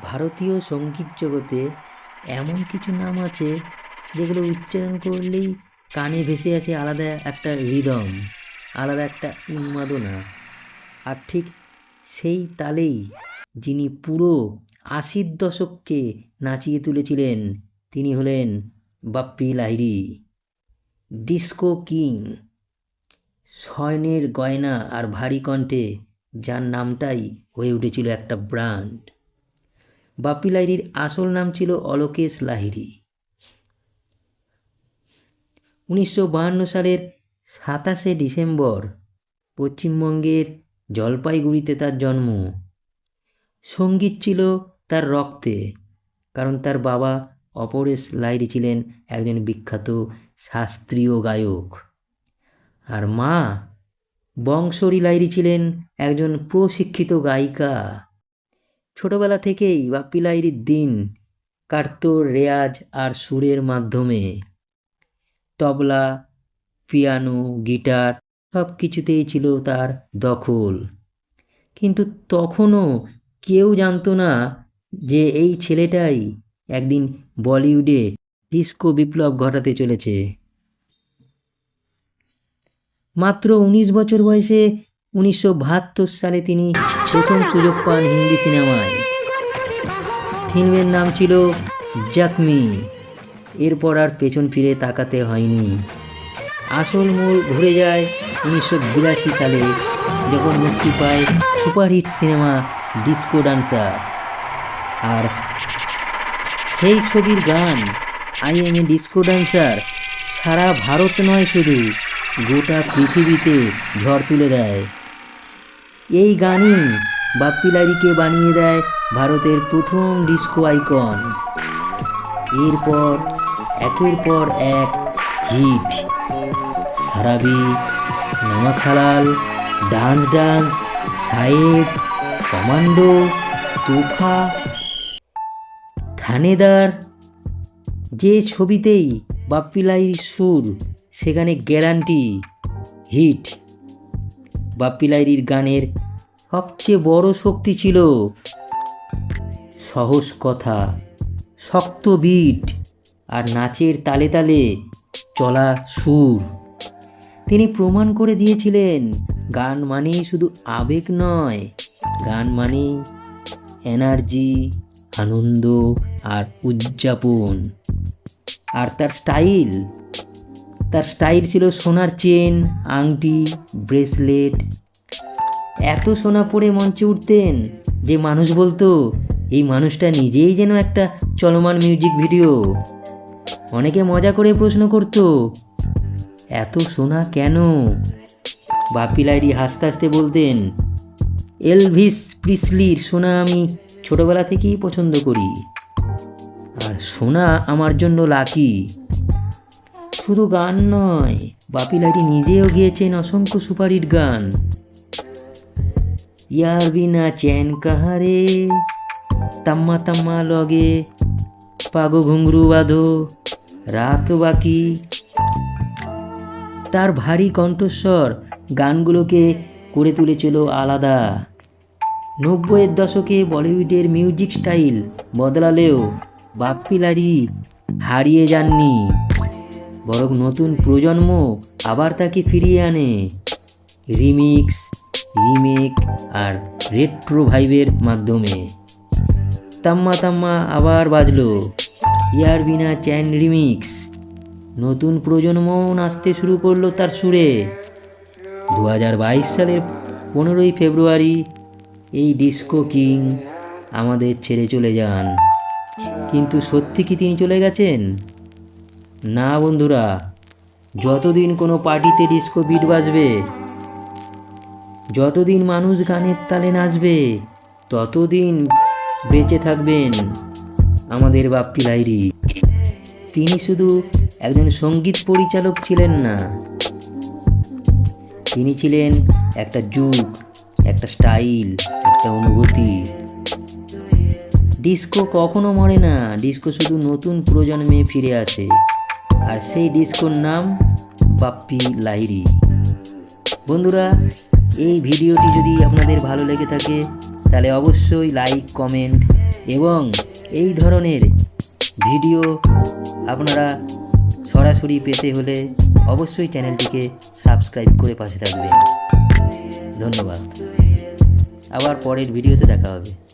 ভারতীয় সঙ্গীত জগতে এমন কিছু নাম আছে যেগুলো উচ্চারণ করলেই কানে ভেসে আছে আলাদা একটা রিদম, আলাদা একটা উন্মাদনা। আর ঠিক সেই তালেই যিনি পুরো ৮০ দশককে নাচিয়ে তুলেছিলেন তিনি হলেন বাপ্পি লাহিড়ী, ডিস্কো কিং। স্বর্ণের গয়না আর ভারী কণ্ঠে যার নামটাই হয়ে উঠেছিল একটা ব্র্যান্ড। বাপ্পি লাহিড়ীর আসল নাম ছিল অলোকেশ লাহিড়ী। ১৯৫২ সালের ২৭শে ডিসেম্বর পশ্চিমবঙ্গের জলপাইগুড়িতে তার জন্ম। সঙ্গীত ছিল তার রক্তে, কারণ তার বাবা অপরেশ লাহিড়ী ছিলেন একজন বিখ্যাত শাস্ত্রীয় গায়ক, আর মা বংশরী লাহিড়ী ছিলেন একজন প্রশিক্ষিত গায়িকা। ছোটবেলা থেকেই বাপ্পি লাহিড়ীর দিন কাটত রেয়াজ আর সুরের মাধ্যমে। তবলা, পিয়ানো, গিটার সব কিছুতেই ছিল তার দখল। কিন্তু তখনও কেউ জানতো না যে এই ছেলেটাই একদিন বলিউডে ডিস্কো বিপ্লব ঘটাতে চলেছে। মাত্র ১৯ বছর বয়সে ১৯৭২ সালে তিনি প্রথম সুযোগ পান হিন্দি সিনেমায়। ফিল্মের নাম ছিল জখমি। এরপর আর পেছন ফিরে তাকাতে হয়নি। আসল মোড় ঘুরে যায় ১৯৮২ সালে, যখন মুক্তি পায় সুপারহিট সিনেমা ডিস্কো ডান্সার। আর সেই ছবির গান I am a disco dancer সারা ভারত নয়, শুধু গোটা পৃথিবীতে ঝড় তুলে দেয়। এই গানই বাপ্পি লাহিড়ীকে বানিয়ে দেয় ভারতের প্রথম ডিস্কো আইকন। এরপর একের পর এক হিট, সারাবি, নমক হালাল, ডান্স ডান্স, সাহেব, কমান্ডো, তোফা, থানেদার। যে ছবিতেই বাপ্পি লাহিড়ীর সুর, সেখানে গ্যারান্টি হিট। বাপ্পি লাহিড়ীর গানের সবচেয়ে বড় শক্তি ছিল সহজ কথা, শক্ত বিট আর নাচের তালে তালে চলা সুর। তিনি প্রমাণ করে দিয়েছিলেন গান মানেই শুধু আবেগ নয়, গান মানেই এনার্জি, আনন্দ আর উদযাপন। আর তার স্টাইল ছিল সোনার চেন, আংটি, ব্রেসলেট। এত সোনা পরে মঞ্চে উঠতেন যে মানুষ বলতো এই মানুষটা নিজেই যেন একটা চলমান মিউজিক ভিডিও। অনেকে মজা করে প্রশ্ন করতো এত সোনা কেন? বাপ্পি লাহিড়ী হাসতে হাসতে বলতেন, এলভিস প্রিসলির সোনা আমি ছোটবেলা থেকেই পছন্দ করি, আর সোনা আমার জন্য লাকি। শুধু গান নয়, বাপ্পি লাহিড়ী নিজেও গিয়েছেন অসংখ্য সুপারহিট গান। ইয়ার বিনা চ্যান কাহারে, তাম্মা তাম্মা লগে, পাগো ঘুংরু বাঁধো, রাত বাকি। তার ভারী কণ্ঠস্বর গানগুলোকে করে তুলেছিল আলাদা। ৯০-এর দশকে বলিউডের মিউজিক স্টাইল বদলালেও বাপ্পি লাহিড়ী হারিয়ে যাননি, বরং নতুন প্রজন্ম আবার তাকে ফিরিয়ে আনে রিমিক্স, রিমেক আর রেট্রো ভাইবের মাধ্যমে। তাম্মা তাম্মা আবার বাজলো, ইয়ার বিনা চ্যান রিমিক্স। নতুন প্রজন্মও নাচতে শুরু করলো তার সুরে। ২০২২ সালের ১৫ই ফেব্রুয়ারি এই ডিস্কো কিং আমাদের ছেড়ে চলে যান। কিন্তু সত্যি কি তিনি চলে গেছেন? না বন্ধুরা, যতদিন কোনো পার্টিতে ডিস্কো বিট বাজবে, যতদিন মানুষ গানের তালে নাচবে, ততদিন বেঁচে থাকবেন আমাদের বাপ্পি লাহিড়ী। তিনি শুধু একজন সঙ্গীত পরিচালক ছিলেন না, তিনি ছিলেন একটা যুগ, একটা স্টাইল, একটা অনুভূতি। ডিস্কো কখনো মরে না, ডিস্কো শুধু নতুন প্রজন্মে ফিরে আসে, আর সেই ডিস্কোর নাম বাপ্পি লাহিড়ী। বন্ধুরা, এই ভিডিওটি যদি আপনাদের ভালো লেগে থাকে তাহলে অবশ্যই লাইক, কমেন্ট এবং এই ধরনের ভিডিও আপনারা সরাসরি পেতে হলে অবশ্যই চ্যানেলটিকে সাবস্ক্রাইব করে পাশে থাকবেন। ধন্যবাদ। আবার পরের ভিডিওতে দেখা হবে।